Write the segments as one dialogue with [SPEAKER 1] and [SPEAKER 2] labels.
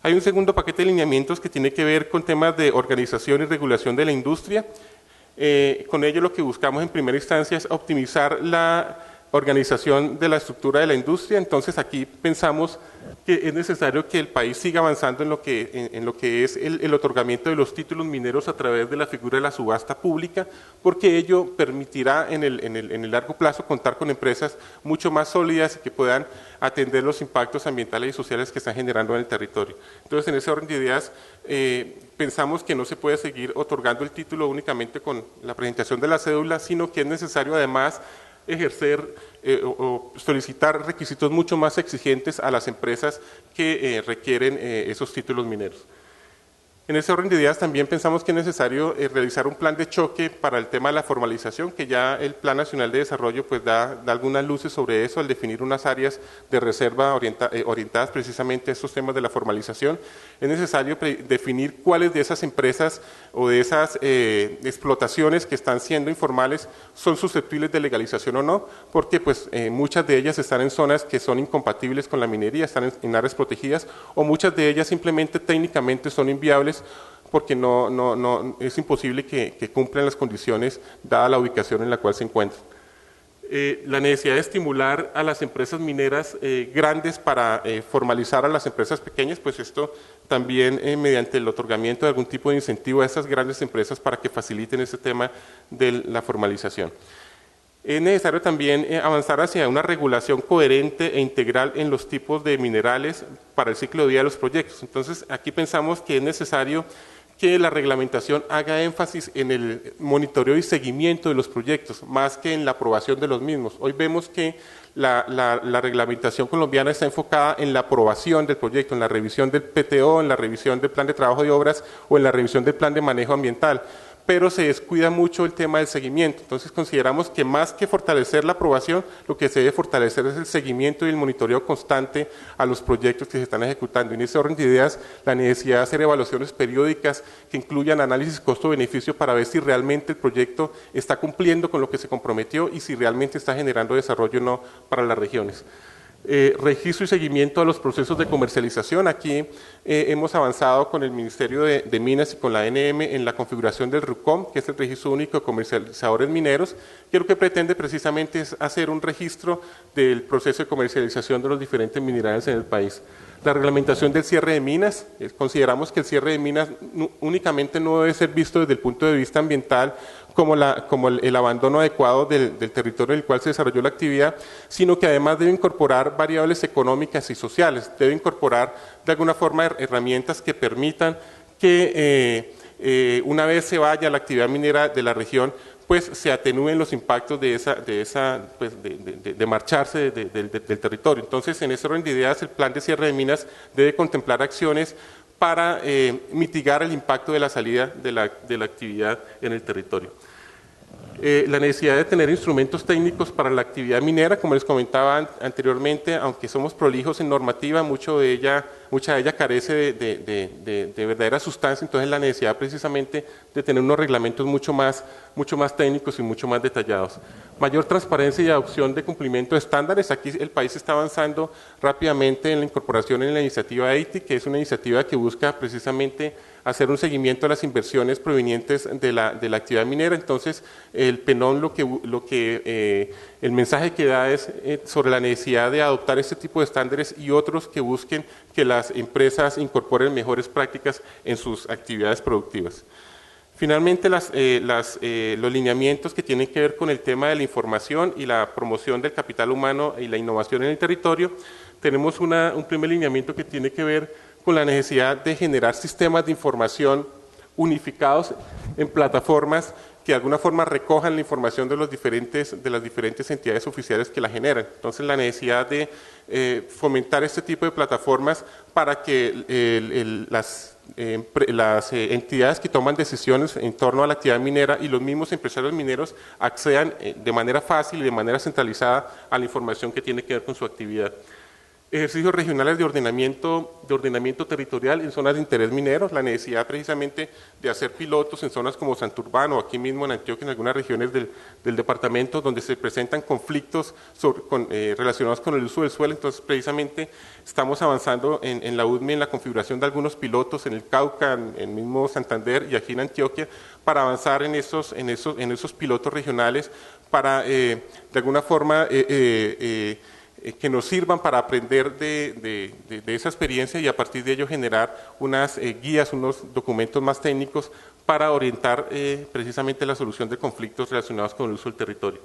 [SPEAKER 1] Hay un segundo paquete de lineamientos que tiene que ver con temas de organización y regulación de la industria. Con ello lo que buscamos en primera instancia es optimizar la organización de la estructura de la industria. Entonces aquí pensamos que es necesario que el país siga avanzando en lo que es el otorgamiento de los títulos mineros a través de la figura de la subasta pública, porque ello permitirá en el largo plazo contar con empresas mucho más sólidas y que puedan atender los impactos ambientales y sociales que están generando en el territorio. Entonces, en ese orden de ideas, pensamos que no se puede seguir otorgando el título únicamente con la presentación de la cédula, sino que es necesario además ejercer o solicitar requisitos mucho más exigentes a las empresas que requieren esos títulos mineros. En ese orden de ideas también pensamos que es necesario realizar un plan de choque para el tema de la formalización, que ya el Plan Nacional de Desarrollo pues da algunas luces sobre eso al definir unas áreas de reserva orientadas precisamente a estos temas de la formalización. Es necesario definir cuáles de esas empresas o de esas explotaciones que están siendo informales son susceptibles de legalización o no, porque pues muchas de ellas están en zonas que son incompatibles con la minería, están en áreas protegidas, o muchas de ellas simplemente técnicamente son inviables porque es imposible que cumplan las condiciones dada la ubicación en la cual se encuentran. La necesidad de estimular a las empresas mineras grandes para formalizar a las empresas pequeñas, pues esto también mediante el otorgamiento de algún tipo de incentivo a esas grandes empresas para que faciliten ese tema de la formalización. Es necesario también avanzar hacia una regulación coherente e integral en los tipos de minerales para el ciclo de vida de los proyectos. Entonces, aquí pensamos que es necesario que la reglamentación haga énfasis en el monitoreo y seguimiento de los proyectos, más que en la aprobación de los mismos. Hoy vemos que la reglamentación colombiana está enfocada en la aprobación del proyecto, en la revisión del PTO, en la revisión del plan de trabajo de obras o en la revisión del plan de manejo ambiental, pero se descuida mucho el tema del seguimiento. Entonces consideramos que más que fortalecer la aprobación, lo que se debe fortalecer es el seguimiento y el monitoreo constante a los proyectos que se están ejecutando. En ese orden de ideas, la necesidad de hacer evaluaciones periódicas que incluyan análisis costo-beneficio para ver si realmente el proyecto está cumpliendo con lo que se comprometió y si realmente está generando desarrollo o no para las regiones. Registro y seguimiento a los procesos de comercialización. Aquí hemos avanzado con el Ministerio de Minas y con la ANM en la configuración del RUCOM, que es el Registro Único de Comercializadores Mineros, que lo que pretende precisamente es hacer un registro del proceso de comercialización de los diferentes minerales en el país. La reglamentación del cierre de minas. Consideramos que el cierre de minas únicamente no debe ser visto desde el punto de vista ambiental como el abandono adecuado del territorio en el cual se desarrolló la actividad, sino que además debe incorporar variables económicas y sociales, debe incorporar de alguna forma herramientas que permitan que una vez se vaya la actividad minera de la región, pues se atenúen los impactos de marcharse del territorio. Entonces, en ese orden de ideas, el plan de cierre de minas debe contemplar acciones para mitigar el impacto de la salida de la actividad en el territorio. La necesidad de tener instrumentos técnicos para la actividad minera, como les comentaba anteriormente, aunque somos prolijos en normativa, mucha de ella carece de verdadera sustancia, entonces la necesidad precisamente de tener unos reglamentos mucho más técnicos y mucho más detallados. Mayor transparencia y adopción de cumplimiento de estándares. Aquí el país está avanzando rápidamente en la incorporación en la iniciativa EITI, que es una iniciativa que busca precisamente hacer un seguimiento a las inversiones provenientes de la actividad minera. Entonces, el PENON el mensaje que da es sobre la necesidad de adoptar este tipo de estándares y otros que busquen que las empresas incorporen mejores prácticas en sus actividades productivas. Finalmente, los lineamientos que tienen que ver con el tema de la información y la promoción del capital humano y la innovación en el territorio. Tenemos un primer lineamiento que tiene que ver con la necesidad de generar sistemas de información unificados en plataformas que de alguna forma recojan la información de las diferentes entidades oficiales que la generan. Entonces, la necesidad de fomentar este tipo de plataformas para que las entidades que toman decisiones en torno a la actividad minera y los mismos empresarios mineros accedan de manera fácil y de manera centralizada a la información que tiene que ver con su actividad. Ejercicios regionales de ordenamiento territorial en zonas de interés minero, la necesidad precisamente de hacer pilotos en zonas como Santurbán o aquí mismo en Antioquia, en algunas regiones del departamento donde se presentan conflictos relacionados con el uso del suelo. Entonces precisamente estamos avanzando en la UDME en la configuración de algunos pilotos en el Cauca, en el mismo Santander y aquí en Antioquia, para avanzar en esos pilotos regionales para de alguna forma que nos sirvan para aprender de esa experiencia y a partir de ello generar unas guías, unos documentos más técnicos para orientar precisamente la solución de conflictos relacionados con el uso del territorio.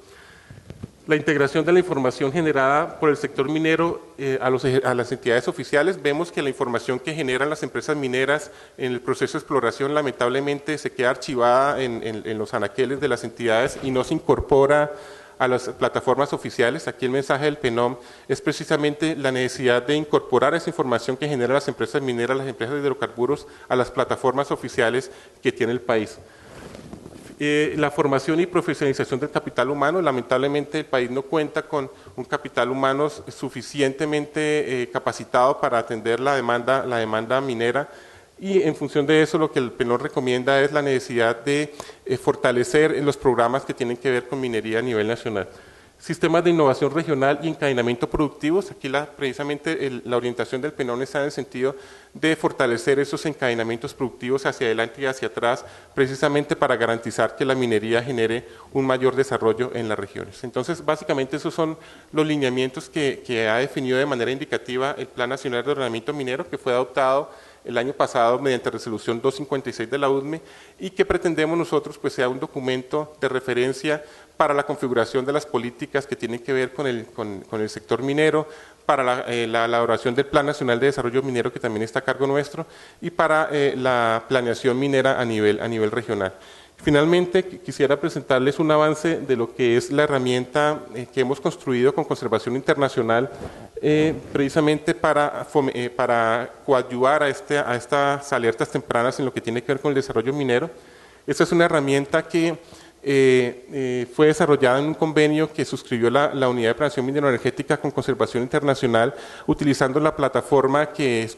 [SPEAKER 1] La integración de la información generada por el sector minero a las entidades oficiales. Vemos que la información que generan las empresas mineras en el proceso de exploración lamentablemente se queda archivada en los anaqueles de las entidades y no se incorpora a las plataformas oficiales. Aquí el mensaje del PENOM es precisamente la necesidad de incorporar esa información que generan las empresas mineras, las empresas de hidrocarburos, a las plataformas oficiales que tiene el país. La formación y profesionalización del capital humano. Lamentablemente el país no cuenta con un capital humano suficientemente capacitado para atender la demanda minera. Y en función de eso, lo que el PENOM recomienda es la necesidad de fortalecer los programas que tienen que ver con minería a nivel nacional. Sistemas de innovación regional y encadenamiento productivos. Aquí precisamente la orientación del PENOM está en el sentido de fortalecer esos encadenamientos productivos hacia adelante y hacia atrás, precisamente para garantizar que la minería genere un mayor desarrollo en las regiones. Entonces, básicamente esos son los lineamientos que ha definido de manera indicativa el Plan Nacional de Ordenamiento Minero, que fue adoptado el año pasado mediante resolución 256 de la UDME y que pretendemos nosotros pues sea un documento de referencia para la configuración de las políticas que tienen que ver con el sector minero, para la elaboración del Plan Nacional de Desarrollo Minero que también está a cargo nuestro y para la planeación minera a nivel regional. Finalmente, quisiera presentarles un avance de lo que es la herramienta que hemos construido con Conservación Internacional precisamente para coadyuvar a estas alertas tempranas en lo que tiene que ver con el desarrollo minero. Esta es una herramienta que fue desarrollada en un convenio que suscribió la Unidad de Planeación Minero-Energética con Conservación Internacional, utilizando la plataforma que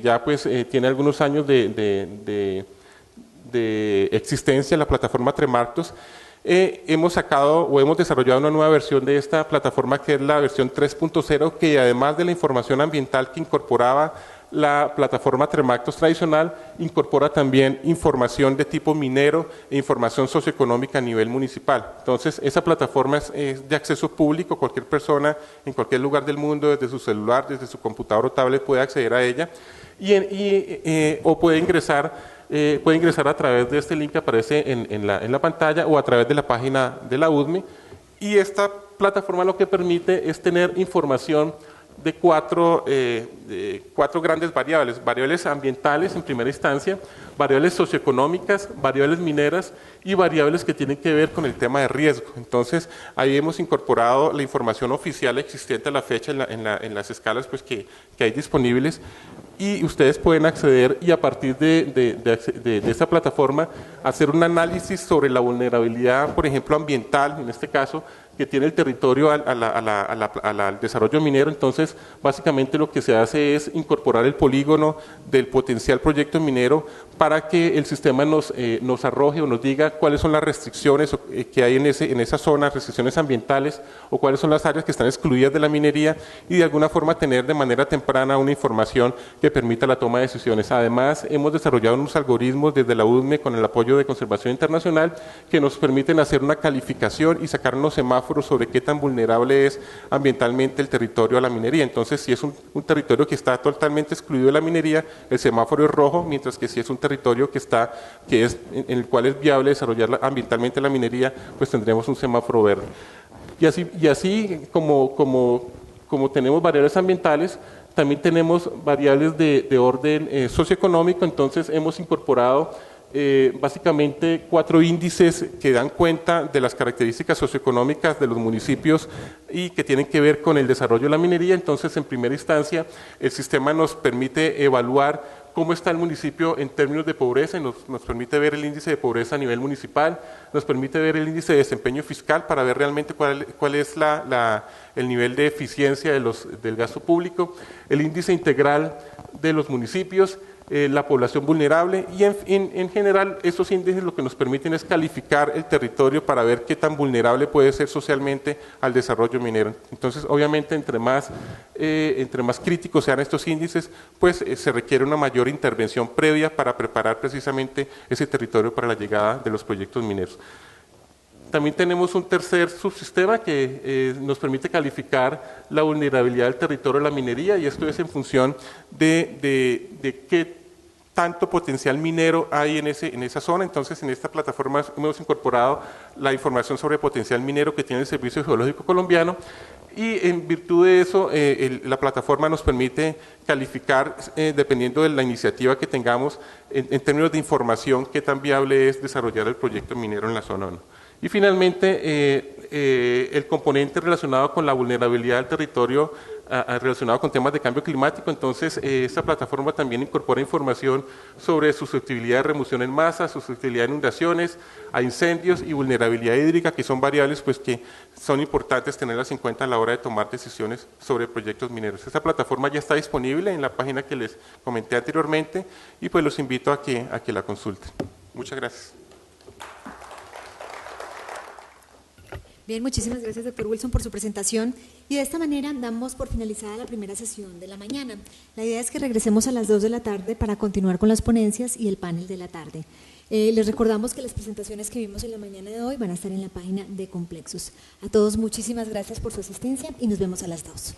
[SPEAKER 1] ya pues tiene algunos años de existencia, la plataforma Tremartos. Hemos desarrollado una nueva versión de esta plataforma que es la versión 3.0, que además de la información ambiental que incorporaba la plataforma Tremartos tradicional, incorpora también información de tipo minero e información socioeconómica a nivel municipal. Entonces, esa plataforma es de acceso público, cualquier persona en cualquier lugar del mundo, desde su celular, desde su computador o tablet puede acceder a ella o puede ingresar a través de este link que aparece en la pantalla o a través de la página de la UDME, y esta plataforma lo que permite es tener información de cuatro grandes variables ambientales en primera instancia, variables socioeconómicas, variables mineras y variables que tienen que ver con el tema de riesgo. Entonces, ahí hemos incorporado la información oficial existente a la fecha en las escalas pues, que hay disponibles, y ustedes pueden acceder y a partir de esta plataforma hacer un análisis sobre la vulnerabilidad, por ejemplo, ambiental, en este caso, que tiene el territorio al desarrollo minero. Entonces, básicamente lo que se hace es incorporar el polígono del potencial proyecto minero para que el sistema nos arroje o nos diga cuáles son las restricciones que hay en esa zona, restricciones ambientales, o cuáles son las áreas que están excluidas de la minería, y de alguna forma tener de manera temprana una información que permita la toma de decisiones. Además, hemos desarrollado unos algoritmos desde la UDME con el apoyo de Conservación Internacional que nos permiten hacer una calificación y sacar unos semáforos sobre qué tan vulnerable es ambientalmente el territorio a la minería. Entonces, si es un territorio que está totalmente excluido de la minería, el semáforo es rojo, mientras que si es un territorio en el cual es viable desarrollar ambientalmente la minería, pues tendremos un semáforo verde. Y así como tenemos variables ambientales, también tenemos variables de orden socioeconómico. Entonces hemos incorporado básicamente 4 índices que dan cuenta de las características socioeconómicas de los municipios y que tienen que ver con el desarrollo de la minería. Entonces, en primera instancia, el sistema nos permite evaluar cómo está el municipio en términos de pobreza, y nos permite ver el índice de pobreza a nivel municipal, nos permite ver el índice de desempeño fiscal para ver realmente cuál es el nivel de eficiencia del gasto público, el índice integral de los municipios, la población vulnerable, y en general estos índices lo que nos permiten es calificar el territorio para ver qué tan vulnerable puede ser socialmente al desarrollo minero. Entonces, obviamente, entre más críticos sean estos índices, pues se requiere una mayor intervención previa para preparar precisamente ese territorio para la llegada de los proyectos mineros. También tenemos un tercer subsistema que nos permite calificar la vulnerabilidad del territorio de la minería, y esto es en función de qué tanto potencial minero hay en esa zona. Entonces, en esta plataforma hemos incorporado la información sobre potencial minero que tiene el Servicio Geológico Colombiano, y en virtud de eso la plataforma nos permite calificar, dependiendo de la iniciativa que tengamos, en términos de información, qué tan viable es desarrollar el proyecto minero en la zona o no. Y finalmente, el componente relacionado con la vulnerabilidad del territorio, relacionado con temas de cambio climático. Entonces, esta plataforma también incorpora información sobre susceptibilidad de remoción en masa, susceptibilidad a inundaciones, a incendios y vulnerabilidad hídrica, que son variables pues, que son importantes tenerlas en cuenta a la hora de tomar decisiones sobre proyectos mineros. Esta plataforma ya está disponible en la página que les comenté anteriormente, y pues los invito a que la consulten. Muchas gracias.
[SPEAKER 2] Bien, muchísimas gracias, doctor Wilson, por su presentación, y de esta manera damos por finalizada la primera sesión de la mañana. La idea es que regresemos a las 2 de la tarde para continuar con las ponencias y el panel de la tarde. Les recordamos que las presentaciones que vimos en la mañana de hoy van a estar en la página de Complexus. A todos muchísimas gracias por su asistencia y nos vemos a las 2.